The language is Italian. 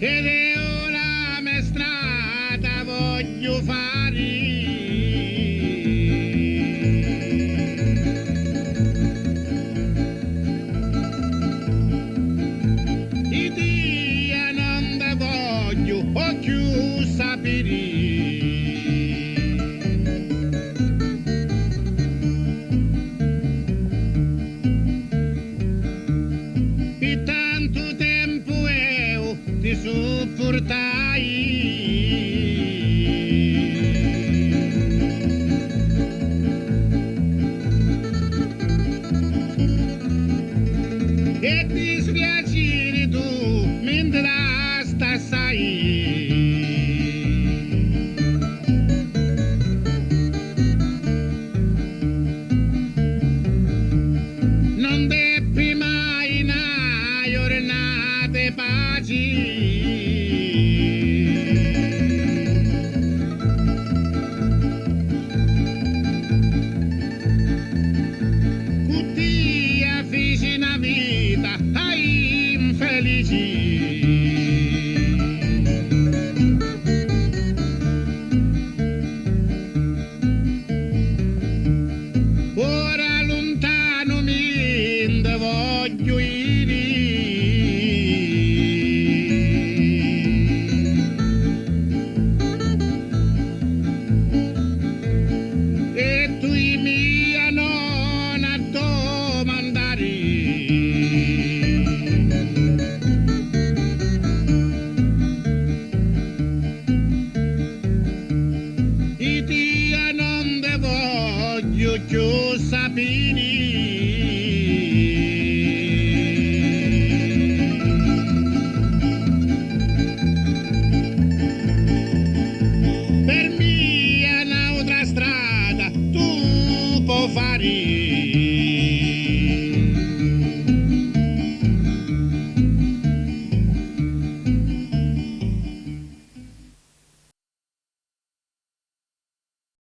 ed è ora me strada voglio fare. I dia non te voglio o più sapere. Per tanto tempo io ti sopportai. E dispiacere tu mentre la stai. Non deppi mai una giornata di pace. Cuttia fece una vita ai infelici. Ora lontano mi voglio ir. E tu mia non a domandare. I dia non te voglio più sapere. Per mia un'altra strada tu puoi fare.